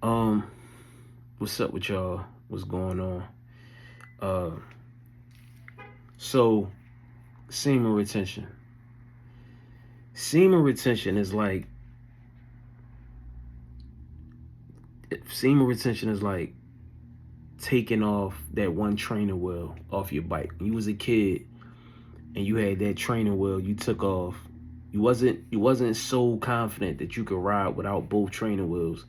Um, what's up with y'all? What's going on? Uh, so semen retention. Semen retention is like semen retention is like taking off that one training wheel off your bike. When you was a kid and you had that training wheel, you took off. You wasn't so confident that you could ride without both training wheels,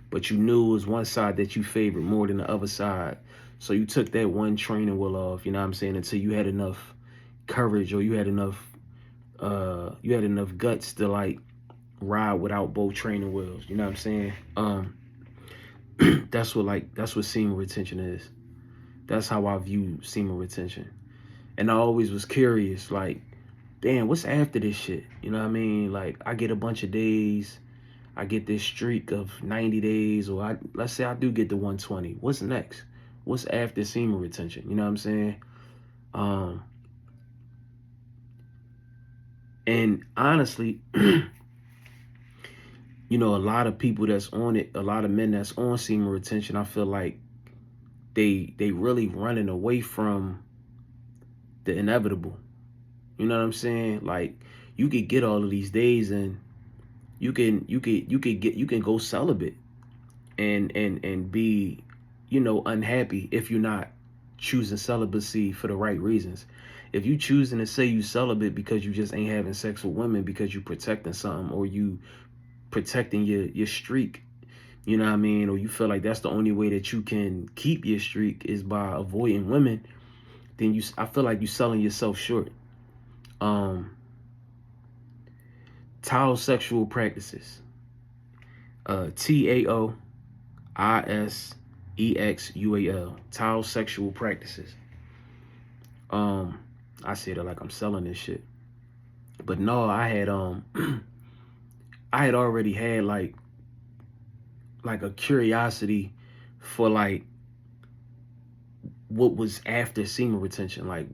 but you knew it was one side that you favored more than the other side. So you took that one training wheel off, you know what I'm saying, until you had enough courage or you had enough guts to like ride without both training wheels. You know what I'm saying? That's what semen retention is. That's how I view semen retention. And I always was curious, like, damn, what's after this shit? You know what I mean? Like, I get a bunch of days, I get this streak of 90 days, or let's say I do get the 120. What's next? What's after semen retention? You know what I'm saying? Um, and honestly, a lot of people that's on it, a lot of men that's on semen retention, I feel like they really running away from the inevitable. You know what I'm saying? Like, you could get all of these days and you can go celibate and be, unhappy if you're not choosing celibacy for the right reasons. If you choosing to say you celibate because you just ain't having sex with women because you protecting something, or you protecting your streak, you know what I mean, or you feel like that's the only way that you can keep your streak is by avoiding women, then I feel like you selling yourself short. Um, Tao sexual practices. TAOISEXUAL. Tao sexual practices. Um, I said it like I'm selling this shit, but no, I had I had already had like a curiosity for like what was after semen retention, like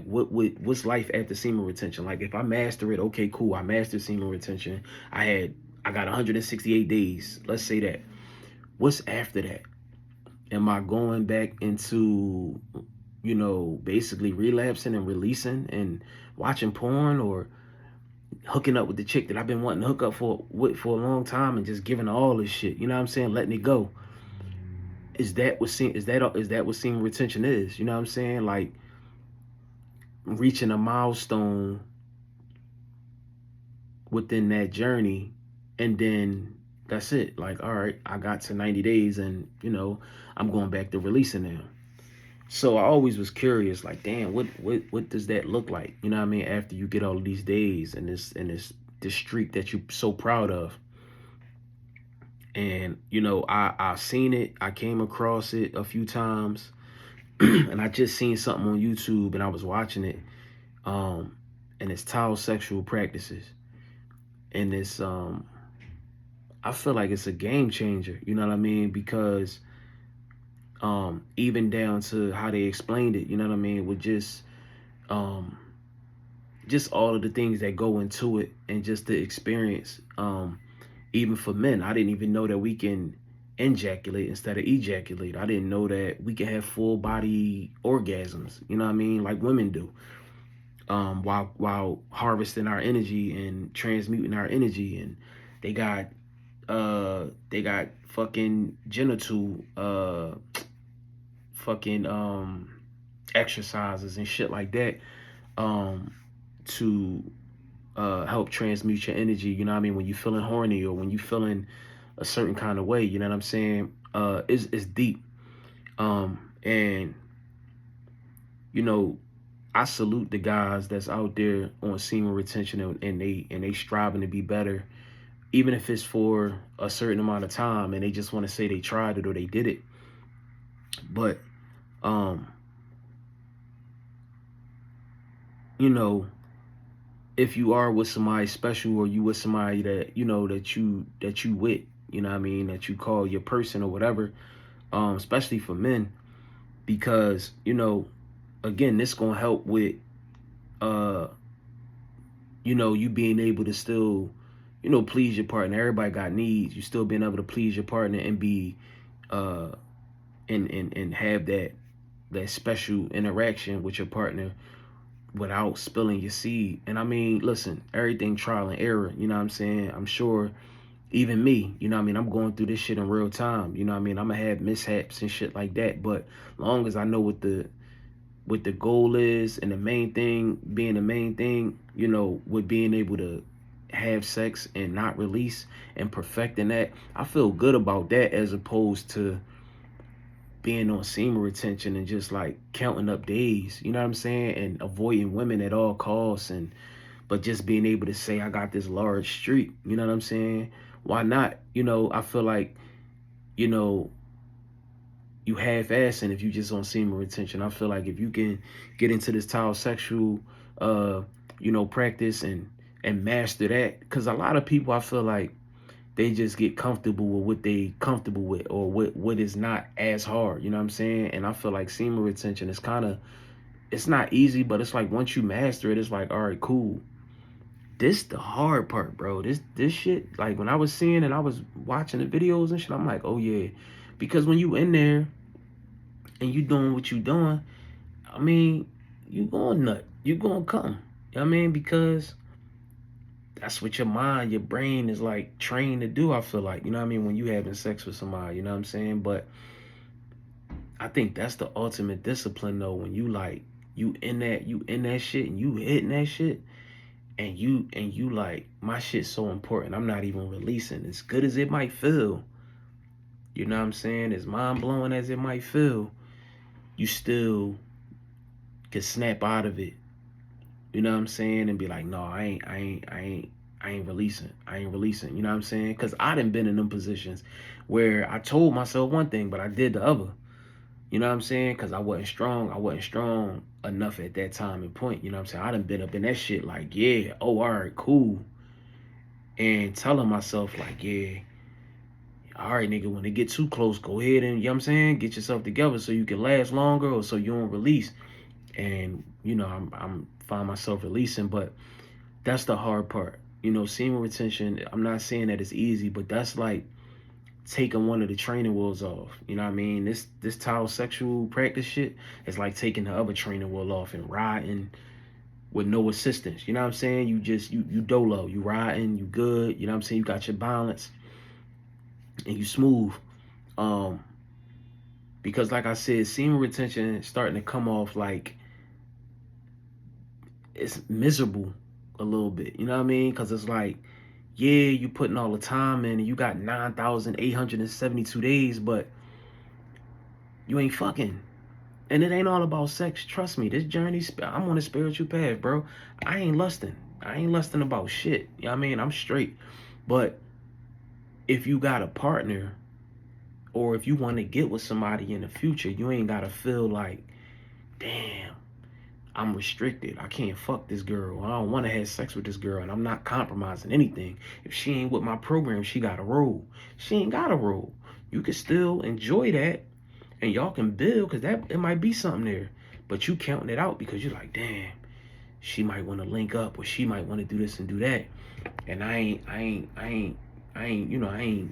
what's life after semen retention. Like, if I master it, okay, cool, I mastered semen retention. I got 168 days, let's say that. What's after that? Am I going back into, basically relapsing and releasing and watching porn, or hooking up with the chick that I've been wanting to hook up for a long time and just giving all this shit, you know what I'm saying, letting it go? Is that what semen retention is? You know what I'm saying? Like, reaching a milestone within that journey, and then that's it. Like, all right, I got to 90 days, and I'm going back to releasing now. So I always was curious, like, damn, what does that look like? You know what I mean? After you get all of these days and this streak that you're so proud of. And I seen it, I came across it a few times, and I just seen something on YouTube and I was watching it. And it's Tao sexual practices. And I feel like it's a game changer, you know what I mean? Because even down to how they explained it, you know what I mean, with um just all of the things that go into it, and just the experience. Even for men, I didn't even know that we can ejaculate instead of ejaculate. I didn't know that we can have full body orgasms, you know what I mean, like women do. While harvesting our energy and transmuting our energy, and they got fucking genital fucking exercises and shit like that, um to help transmute your energy, you know what I mean, when you feeling horny or when you feeling a certain kind of way, you know what I'm saying? It's deep. And you know, I salute the guys that's out there on semen retention, and they striving to be better, even if it's for a certain amount of time and they just want to say they tried it or they did it. But um, you know, if you are with somebody special, or you with somebody that that you with, you know what I mean, that you call your person or whatever, especially for men, because again, this gonna help with uh you being able to still please your partner. Everybody got needs. You still being able to please your partner and be uh and have that special interaction with your partner without spilling your seed. And I mean, listen, everything trial and error, you know what I'm saying? I'm sure even me, you know what I mean, I'm going through this shit in real time. You know what I mean? I'm gonna have mishaps and shit like that. But long as I know what the goal is, and the main thing being the main thing, with being able to have sex and not release and perfecting that, I feel good about that, as opposed to being on semen retention and just like counting up days, you know what I'm saying, and avoiding women at all costs, and but just being able to say I got this large streak, you know what I'm saying? Why not? I feel like, you know, you half-assing if you just on semen retention. I feel like if you can get into this tile sexual practice and master that, because a lot of people, I feel like, they just get comfortable with what they comfortable with, or what is not as hard, you know what I'm saying? And I feel like semen retention is it's not easy, but it's like once you master it, it's like, all right, cool. This the hard part, bro. This shit, like when I was seeing and I was watching the videos and shit, I'm like, oh yeah. Because when you in there and you doing what you doing, I mean, you going nut. You going come. You know what I mean? Because that's what your mind, your brain is like trained to do, I feel like. You know what I mean? When you having sex with somebody, you know what I'm saying? But I think that's the ultimate discipline though, when you in that shit and you hitting that shit, and you like, my shit's so important, I'm not even releasing. As good as it might feel, you know what I'm saying? As mind blowing as it might feel, you still can snap out of it. You know what I'm saying? And be like, no, I ain't releasing. I ain't releasing. You know what I'm saying? Because I done been in them positions where I told myself one thing, but I did the other. You know what I'm saying? Because I wasn't strong. I wasn't strong enough at that time and point. You know what I'm saying? I done been up in that shit like, yeah, oh, all right, cool. And telling myself like, yeah, all right, nigga, when they get too close, go ahead and, you know what I'm saying, get yourself together so you can last longer, or so you don't release. And, I'm find myself releasing, but that's the hard part. Semen retention, I'm not saying that it's easy, but that's like taking one of the training wheels off. You know what I mean? This tile sexual practice shit is like taking the other training wheel off and riding with no assistance. You know what I'm saying? You just you dolo, you riding, you good, you know what I'm saying? You got your balance and you smooth. Um because like I said, semen retention is starting to come off like it's miserable a little bit. You know what I mean? Because it's like, yeah, you putting all the time in and you got 9,872 days, but you ain't fucking. And it ain't all about sex. Trust me, this journey, I'm on a spiritual path, bro. I ain't lusting. I ain't lusting about shit. You know what I mean? I'm straight. But if you got a partner, or if you want to get with somebody in the future, you ain't got to feel like, damn, I'm restricted. I can't fuck this girl. I don't want to have sex with this girl, and I'm not compromising anything. If she ain't with my program, she got a role. She ain't got a role. You can still enjoy that, and y'all can build, because it might be something there. But you counting it out because you're like, damn, she might want to link up, or she might want to do this and do that. And I ain't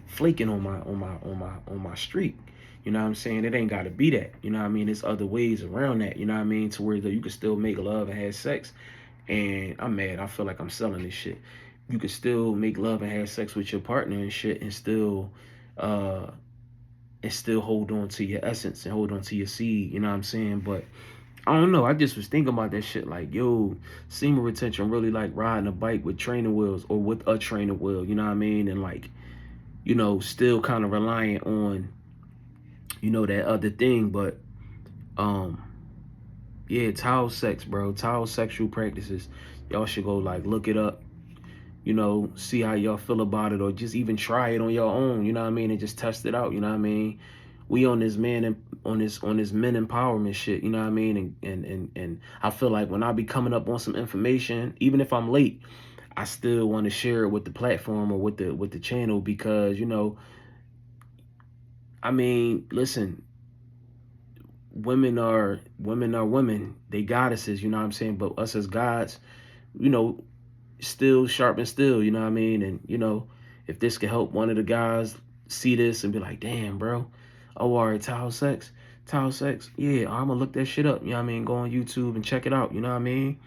flaking on my streak. You know what I'm saying? It ain't gotta be that. You know what I mean? There's other ways around that, you know what I mean? To where you can still make love and have sex. And I'm mad. I feel like I'm selling this shit. You can still make love and have sex with your partner and shit, and still hold on to your essence and hold on to your seed, you know what I'm saying? But I don't know. I just was thinking about that shit like, yo, semen retention really like riding a bike with training wheels, or with a training wheel, you know what I mean? And like, still kind of reliant on, that other thing. But yeah, towel sex, bro. Towel sexual practices. Y'all should go like look it up, see how y'all feel about it, or just even try it on your own, you know what I mean, and just test it out, you know what I mean? We on this on this men empowerment shit, you know what I mean? And I feel like when I be coming up on some information, even if I'm late, I still want to share it with the platform or with the channel, because I mean, listen, women are women, they goddesses, you know what I'm saying? But us as gods, you know, still sharpen steel, you know what I mean? And, you know, if this could help one of the guys see this and be like, damn, bro, oh, all right, towel sex, yeah, I'm gonna look that shit up, you know what I mean? Go on YouTube and check it out, you know what I mean?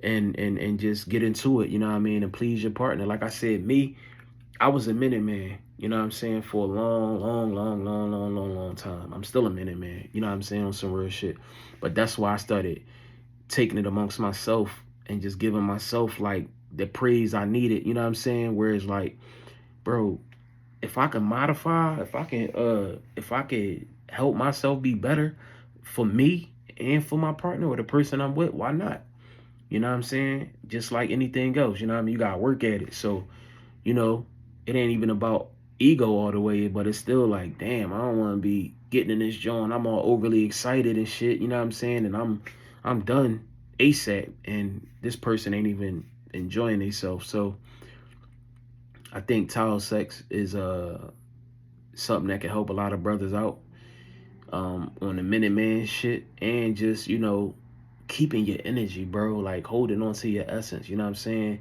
And just get into it, you know what I mean? And please your partner. Like I said, me, I was a minute man, you know what I'm saying, for a long time. I'm still a minute man, you know what I'm saying, on some real shit. But that's why I started taking it amongst myself and just giving myself like the praise I needed, you know what I'm saying? Whereas like, bro, if I can modify, if I can help myself be better for me and for my partner or the person I'm with, why not? You know what I'm saying? Just like anything else, you know what I mean? You gotta work at it. So, you know, it ain't even about ego all the way, but it's still like, damn, I don't want to be getting in this joint. I'm all overly excited and shit, you know what I'm saying? And I'm done ASAP, and this person ain't even enjoying themselves. So I think towel sex is something that can help a lot of brothers out on the minute man shit, and just, you know, keeping your energy, bro, like holding on to your essence, you know what I'm saying?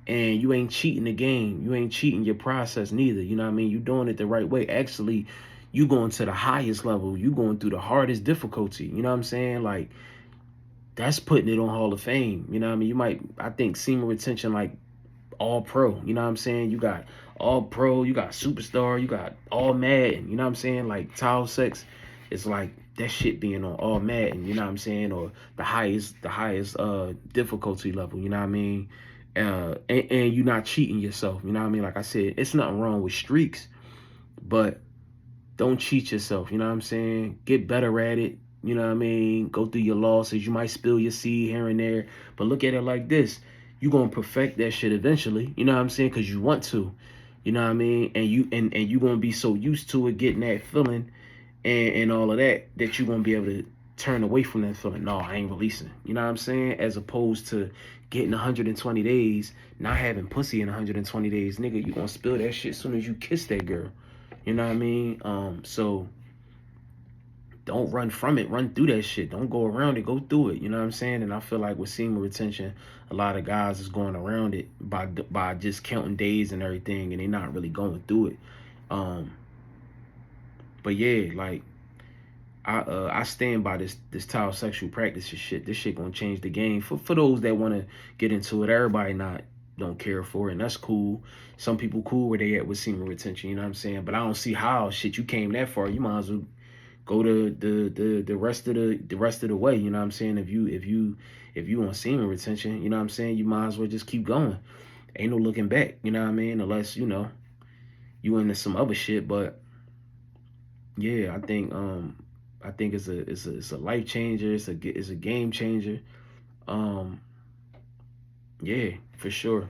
And you ain't cheating the game. You ain't cheating your process neither. You know what I mean? You doing it the right way. Actually, you going to the highest level. You going through the hardest difficulty. You know what I'm saying? Like, that's putting it on Hall of Fame. You know what I mean? You might, I think semen retention, like all pro. You know what I'm saying? You got all pro, you got superstar, you got all Madden. You know what I'm saying? Like towel sex is like that shit being on all Madden. You know what I'm saying? Or the highest difficulty level. You know what I mean? And you're not cheating yourself. You know what I mean? Like I said, it's nothing wrong with streaks, but don't cheat yourself. You know what I'm saying? Get better at it. You know what I mean? Go through your losses. You might spill your seed here and there, but look at it like this: you gonna perfect that shit eventually. You know what I'm saying? Because you want to. You know what I mean? And you gonna be so used to it, getting that feeling and all of that, that you gonna be able to turn away from that feeling. No, I ain't releasing. You know what I'm saying? As opposed to getting 120 days, not having pussy in 120 days, nigga. You gonna spill that shit as soon as you kiss that girl. You know what I mean? So don't run from it. Run through that shit. Don't go around it. Go through it. You know what I'm saying? And I feel like with semen retention, a lot of guys is going around it by just counting days and everything, and they're not really going through it. Um, but yeah, like I stand by this towel sexual practices shit. This shit gonna change the game for those that want to get into it. Everybody not don't care for it, and that's cool. Some people cool where they at with semen retention. You know what I'm saying? But I don't see how shit you came that far. You might as well go to the rest of the way. You know what I'm saying? If you on semen retention, you know what I'm saying, you might as well just keep going. Ain't no looking back. You know what I mean? Unless, you know, you into some other shit. But yeah, I think it's a life changer. It's a game changer. Um, yeah, for sure.